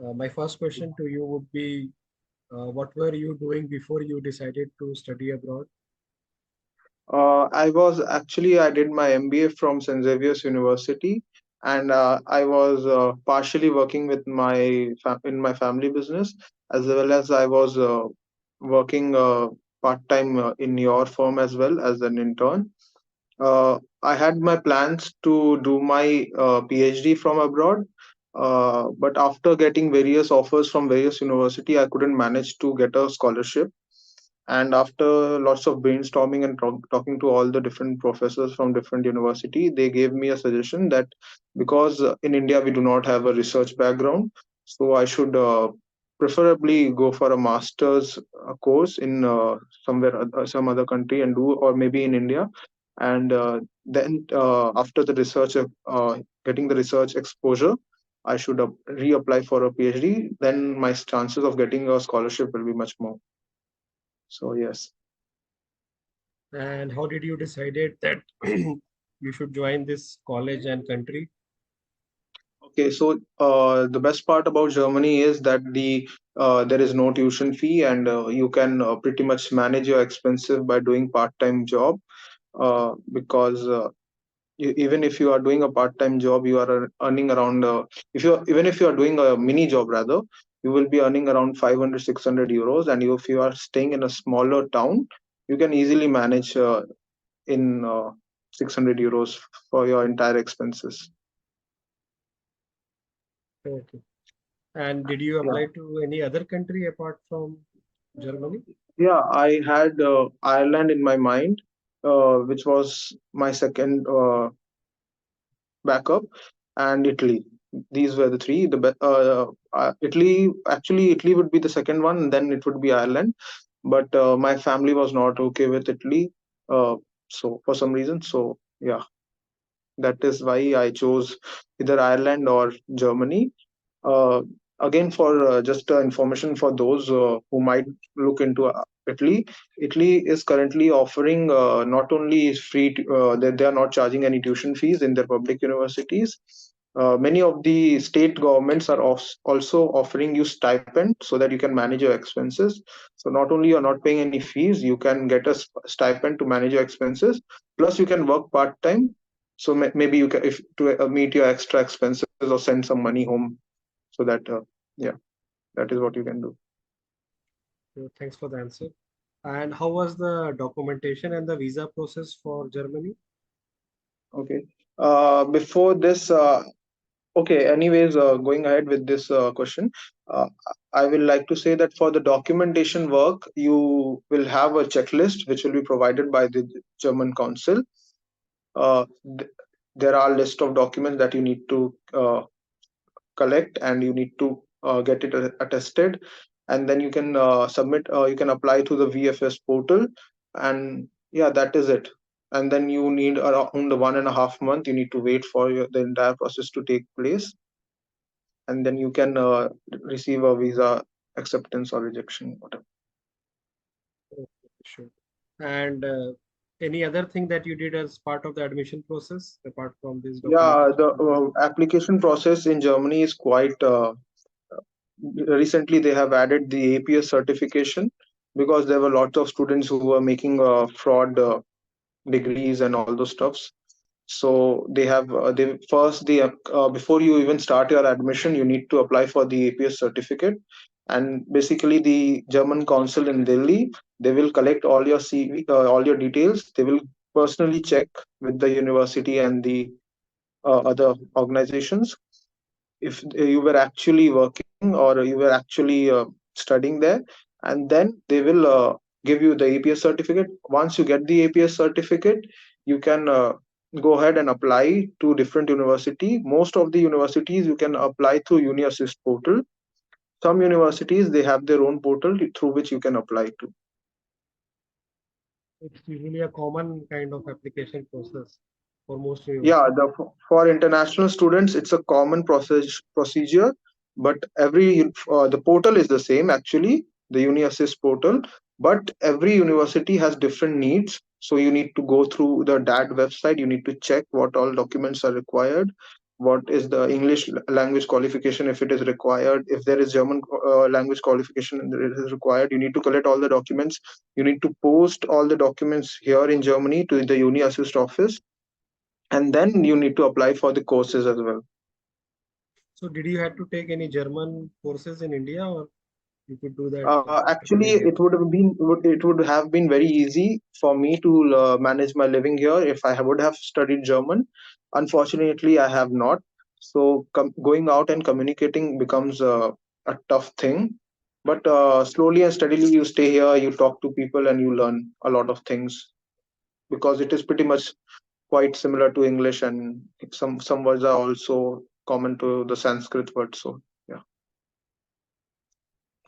My first question to you would be, what were you doing before you decided to study abroad? I did my MBA from St. Xavier's University, and I was partially working with in my family business, as well as I was working part time in your firm as well as an intern. I had my plans to do my PhD from abroad, but after getting various offers from various university, I couldn't manage to get a scholarship. And after lots of brainstorming and talking to all the different professors from different university, they gave me a suggestion that because in India we do not have a research background, so I should preferably go for a master's course in some other country and do, or maybe in India. And then after the research getting the research exposure, I should reapply for a PhD. Then my chances of getting a scholarship will be much more. So yes. And how did you decided that you should join this college and country? Okay, so the best part about Germany is that there is no tuition fee, and you can pretty much manage your expenses by doing part-time job. Because even if you are doing a part-time job, you are earning around if you even if you are doing a mini job rather, you will be earning around 500 600 euros. And if you are staying in a smaller town, you can easily manage in 600 euros for your entire expenses. Okay. And did you Yeah. apply to any other country apart from Germany? Yeah, I had Ireland in my mind, which was my second backup, and Italy. These were the three. Italy would be the second one, and then it would be Ireland. But my family was not okay with Italy, uh, so for some reason. So yeah, that is why I chose either Ireland or Germany. Uh, Again, for just information for those who might look into Italy, Italy is currently offering not only that they are not charging any tuition fees in their public universities. Many of the state governments are also offering you stipend so that you can manage your expenses. So not only you're not paying any fees, you can get a stipend to manage your expenses. Plus, you can work part time. So maybe you can, if to meet your extra expenses or send some money home, so that yeah, that is what you can do. Thanks for the answer. And how was the documentation and the visa process for Germany? Okay, before this okay, anyways, going ahead with this question, uh, I will like to say that for the documentation work, you will have a checklist which will be provided by the German council. uh, th- there are list of documents that you need to collect, and you need to get it attested, and then you can submit, you can apply to the VFS portal. And yeah, that is it. And then you need around 1.5 month, you need to wait for the entire process to take place, and then you can receive a visa acceptance or rejection, whatever. Okay, sure. And any other thing that you did as part of the admission process apart from this Yeah, documentation the and visa? application process in Germany is quite recently they have added the APS certification, because there were lots of students who were making fraud degrees and all those stuffs. So they first the before you even start your admission, you need to apply for the APS certificate. And basically the German council in Delhi, they will collect all your CV, all your details. They will personally check with the university and the other organizations if you were actually working or you were actually studying there. And then they will give you the APS certificate. Once you get the APS certificate, you can go ahead and apply to different university. Most of the universities you can apply through UniAssist portal. Some universities they have their own portal through which you can apply to. It's usually a common kind of application process for most Yeah, universities. for international students, it's a common procedure, but the portal is the same actually, the UniAssist portal, but every university has different needs. So you need to go through the DAT website. You need to check what all documents are required. what is the English language qualification if it is required. If there is German language qualification and it is required, you need to collect all the documents. You need to post all the documents here in Germany to the uni assist office, and then you need to apply for the courses as well. So did you have to take any German courses in India, or you could do that in Actually, India? it would have been very easy for me to manage my living here if I would have studied German. Unfortunately, I have not. So going out and communicating becomes a tough thing. But slowly and steadily, you stay here, you talk to people, and you learn a lot of things because it is pretty much quite similar to English, and some words are also common to the Sanskrit words. So yeah.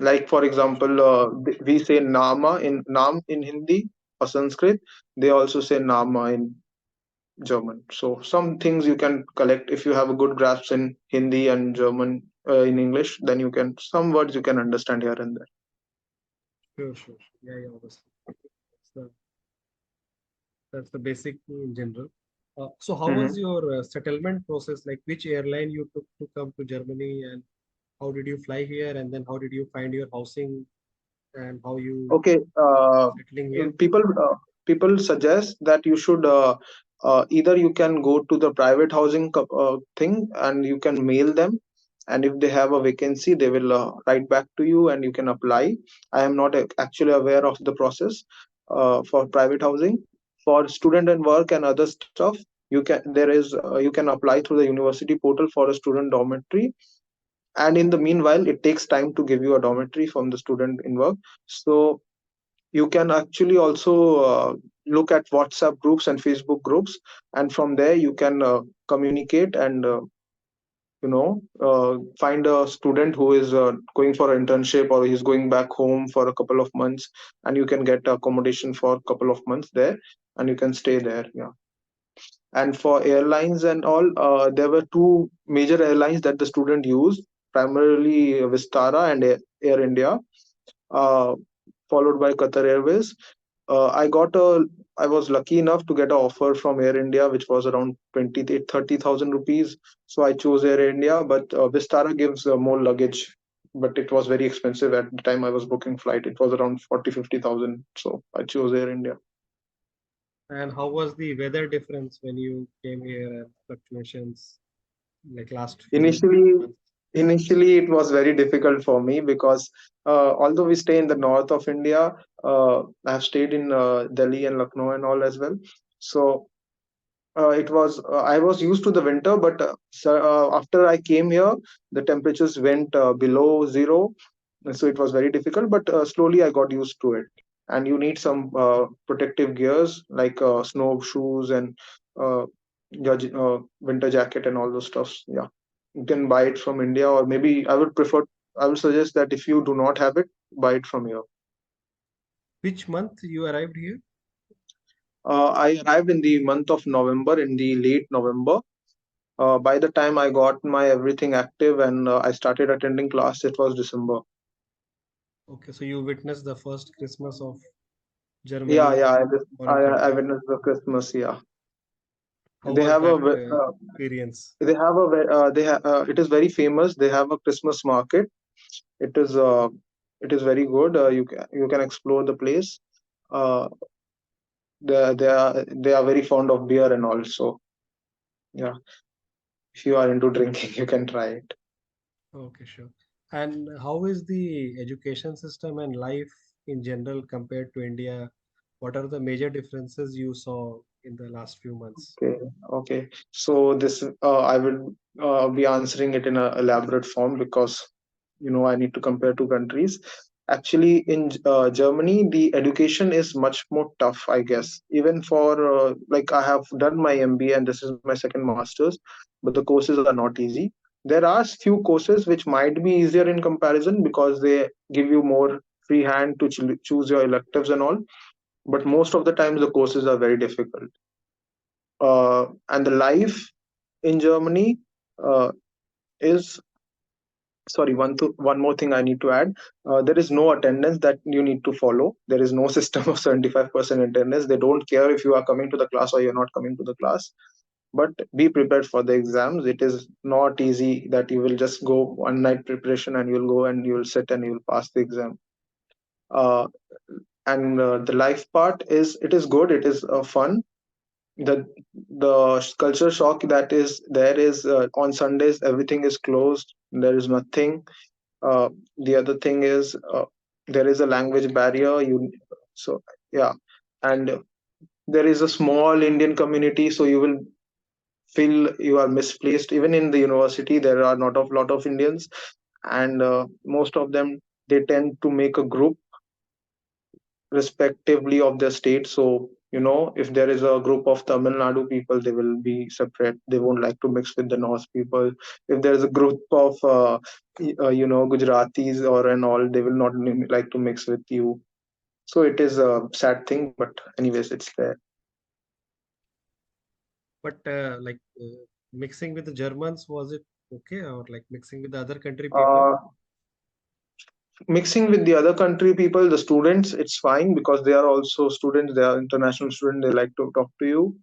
Like for example, we say nama in nam in Hindi or Sanskrit. They also say nama in German. So some things you can collect if you have a good grasp in Hindi and German in English. Then you can some words you can understand here and there. Sure, sure. Yeah, yeah, obviously. That's the, that's the basic in general. So how was Mhm. your settlement process? Like which airline you took to come to Germany, and how did you fly here, and then how did you find your housing, and how you Okay, settling here? people people suggest that you should either you can go to the private housing thing and you can mail them, and if they have a vacancy, they will write back to you and you can apply. I am not actually aware of the process for private housing. For student and work and other stuff, you can apply through the university portal for a student dormitory, and in the meanwhile, it takes time to give you a dormitory from the student in work. So you can actually also look at WhatsApp groups and Facebook groups, and from there you can communicate and find a student who is going for an internship or he's going back home for a couple of months, and you can get accommodation for a couple of months there, and you can stay there. Yeah. And for airlines and all, there were two major airlines that the student used, primarily Vistara and Air India, uh, followed by Qatar Airways. I was lucky enough to get an offer from Air India, which was around 30,000 rupees. So I chose Air India, but Vistara gives more luggage, but it was very expensive at the time I was booking flight. It was around 40, 50,000. So I chose Air India. And how was the weather difference when you came here, and fluctuations like last few Initially, months? initially it was very difficult for me because although we stay in the north of India, I have stayed in Delhi and Lucknow and all as well. So I was used to the winter, but after I came here, the temperatures went below zero, so it was very difficult. But slowly I got used to it. And you need some protective gears like snow shoes and uh, winter jacket and all those stuffs. Yeah, you can buy it from India, or maybe I would suggest that if you do not have it, buy it from here. Which month you arrived here? I arrived in the month of November, in the late November. By the time I got my everything active and I started attending class, it was December. Okay, so you witnessed the first Christmas of Yeah, Germany yeah, in foreign I country. witnessed the Christmas. Yeah, How they was have a that experience? it is very famous. They have a Christmas market. It is it is very good. You can explore the place. Uh, they are very fond of beer and also. Yeah, if you are into drinking, you can try it. Okay, sure. And how is the education system and life in general compared to India? What are the major differences you saw in the last few months? Okay, okay. So this I will be answering it in a elaborate form because I need to compare two countries. Actually, in Germany, the education is much more tough, I guess. Even for like I have done my MBA and this is my second master's, but the courses are not easy. There are few courses which might be easier in comparison because they give you more free hand to choose your electives and all. But most of the times, the courses are very difficult, and the life in Germany uh, is sorry. One more thing I need to add. There is no attendance that you need to follow. There is no system of 75% attendance. They don't care if you are coming to the class or you're not coming to the class. but be prepared for the exams. It is not easy that you will just go one night preparation and you'll go and you'll sit and you'll pass the exam. uh, and the life part is, it is good, it is fun. The culture shock that is there is, on Sundays everything is closed, there is nothing. The other thing is, there is a language barrier, you, so yeah. And there is a small Indian community, so you will feel you are misplaced. Even in the university there are not of lot of Indians, and most of them, they tend to make a group respectively of their state. So, if there is a group of Tamil Nadu people, they will be separate. They won't like to mix with the North people. If there is a group of Gujaratis or and all, they will not like to mix with you. So it is a sad thing, but anyways, it's there. But mixing with the Germans, was it okay, or like mixing with the other country people? uh, Mixing with the other country people, the students, it's fine because they are also students, they are international students, they like to talk to you.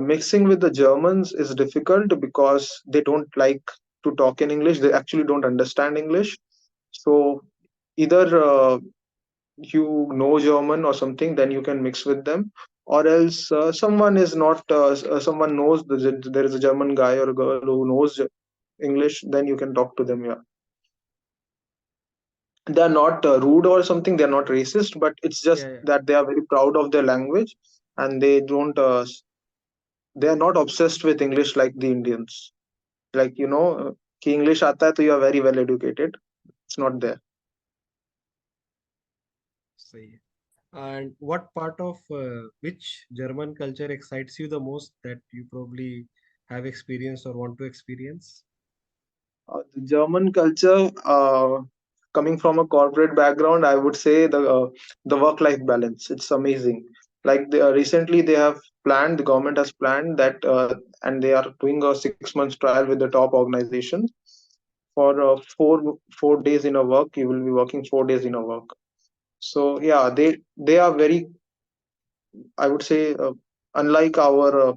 Mixing with the Germans is difficult because they don't like to talk in English. They actually don't understand English. So either you know German or something, then you can mix with them, or else someone is not. Someone knows there is a German guy or a girl who knows English. Then you can talk to them. Yeah, they are not rude or something. They are not racist, but it's just Yeah, yeah. that they are very proud of their language, and they don't. They are not obsessed with English like the Indians. Like, कि English आता है तो you are very well educated. It's not there. Say. And what part of which German culture excites you the most that you probably have experienced or want to experience? The German culture, coming from a corporate background, I would say the work-life balance. It's amazing. Like recently, they have planned. The government has planned that, and they are doing a 6 months trial with the top organization for four days in a work. You will be working 4 days in a work. So yeah, they are very, I would say, unlike our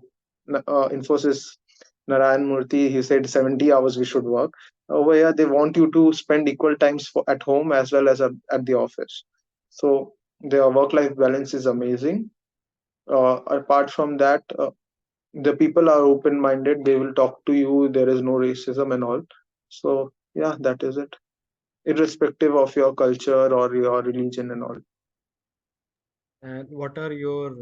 Infosys Narayan Murthy, he said 70 hours we should work. Over here, they want you to spend equal times at home as well as at the office. So their work-life balance is amazing. Apart from that, the people are open-minded. They will talk to you. There is no racism and all. So yeah, that is it. Irrespective of your culture or your religion and all. And what are your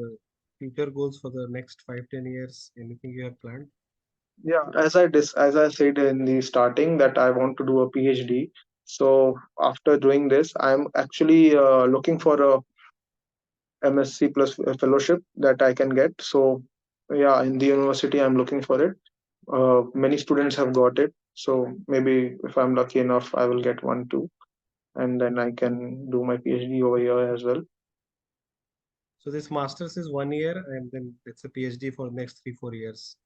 future goals for the next 5, 10 years? Anything you have planned? Yeah, as I said in the starting that I want to do a PhD. So after doing this, I'm actually looking for a MSc plus fellowship that I can get. So yeah, in the university, I'm looking for it. Many students have got it. So maybe if I'm lucky enough, I will get one too, and then I can do my PhD over here as well. So this master's is 1 year, and then it's a PhD for next 3, 4 years.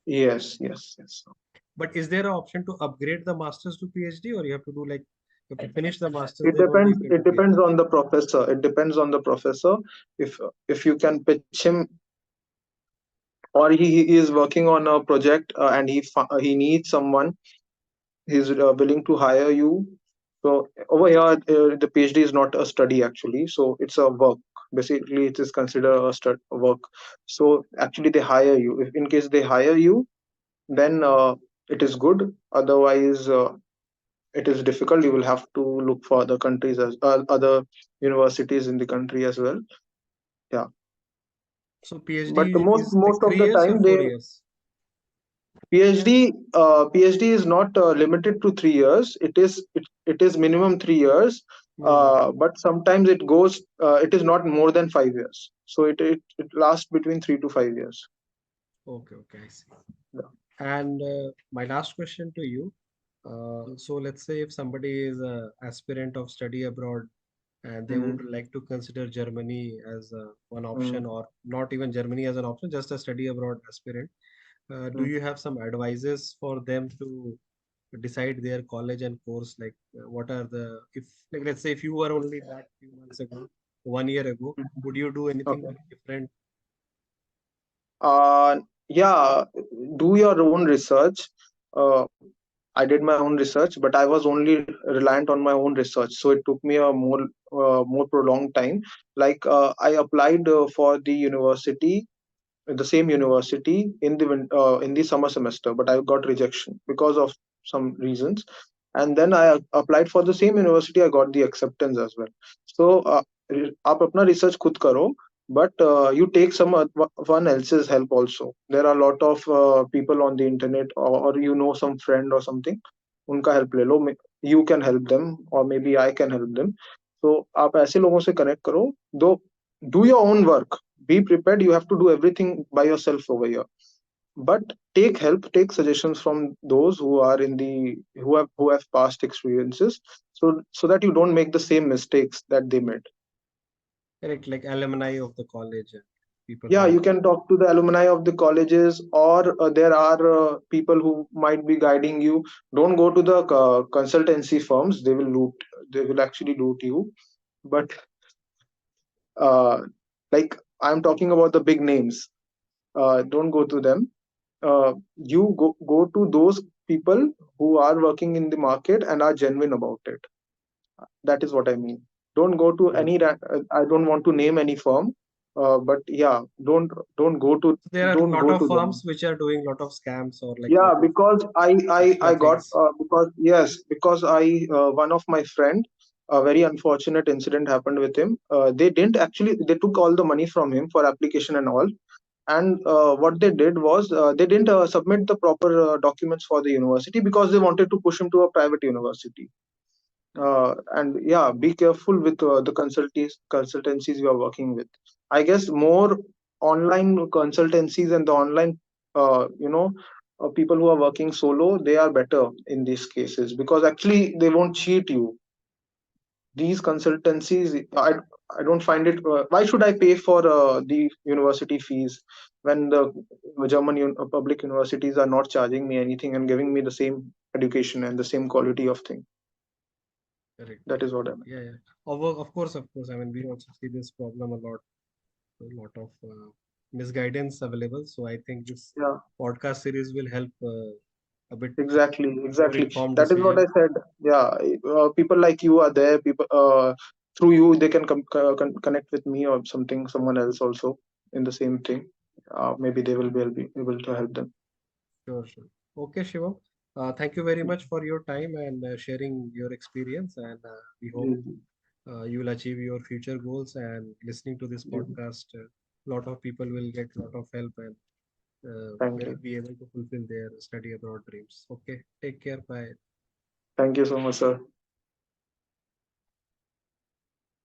Yes, yes, yes. But is there an option to upgrade the master's to PhD, or you have to do like you have to finish the master's, It then only you depends. can do It depends PhD? on the professor. It depends on the professor. If you can pitch him, or he is working on a project, and he needs someone, he's willing to hire you. So over here, the PhD is not a study actually, so it's a work. Basically it is considered a work. So actually they hire you. If in case they hire you, then it is good. Otherwise, it is difficult. You will have to look for other countries, as other universities in the country as well. Yeah, So but PhD is like most of three the years or time four they years? PhD is not limited to 3 years. It is minimum 3 years, Hmm. but sometimes it goes. It is not more than 5 years. So it lasts between 3 to 5 years. Okay, okay, I see. Yeah. And my last question to you. So let's say if somebody is a aspirant of study abroad and they would Mm-hmm. like to consider Germany as one option, Mm-hmm. or not even Germany as an option, just a study abroad aspirant. Do you have some advices for them to decide their college and course? Like, what are the, if, like, let's say if you were only back few months ago, 1 year ago, Mm-hmm. would you do anything Okay. very different? Yeah, do your own research. uh, I did my own research, but I was only reliant on my own research, so it took me a more prolonged time. Like I applied for the university, the same university, in the summer semester, but I got rejection because of some reasons. And then I applied for the same university. I got the acceptance as well. So आप अपना research खुद करो, but you take one else's help also. There are a lot of people on the internet, or you know some friend or something. उनका help ले लो. You can help them, or maybe I can help them. So आप ऐसे लोगों से connect करो. दो Do your own work. Be prepared. You have to do everything by yourself over here, but take help, take suggestions from those who are in the who have past experiences, so that you don't make the same mistakes that they made. Correct, like alumni of the college and people Yeah, who. you can talk to the alumni of the colleges, or there are people who might be guiding you. Don't go to the consultancy firms. They will loot. They will actually loot you. But uh, like, I'm talking about the big names. Don't go to them. You go to those people who are working in the market and are genuine about it. That is what I mean. Don't go to Hmm. I don't want to name any firm, but yeah, don't go to So there are a don't lot go of to them. firms which are doing a lot of scams or like Yeah, lot of because I extra got things. because yes, because I one of my friend, a very unfortunate incident happened with him. They didn't actually, they took all the money from him for application and all. And what they did was, they didn't submit the proper documents for the university, because they wanted to push him to a private university. And yeah, be careful with the consultancies you are working with. I guess more online consultancies and the online people who are working solo, they are better in these cases, because actually they won't cheat you. These consultancies, I don't find it, why should I pay for the university fees when the public universities are not charging me anything and giving me the same education and the same quality of thing. Correct, That correct. is what I mean. Yeah, yeah. Of course. I mean, we also see this problem a lot of misguidance available. So I think this Yeah, podcast series will help a bit exactly, more exactly. informed That is what I decision. said. Yeah, people like you are there. People, through you, they can connect with me or something, someone else also in the same thing. Maybe they will be able to help them. Sure, sure. Okay, Shivam. Thank you very much for your time and sharing your experience. And we hope ji, ji, you will achieve your future goals. And listening to this ji. podcast, a lot of people will get a lot of help and Thank will you. be able to fulfill their study abroad dreams. Okay, take care. Bye. Thank you so much, sir.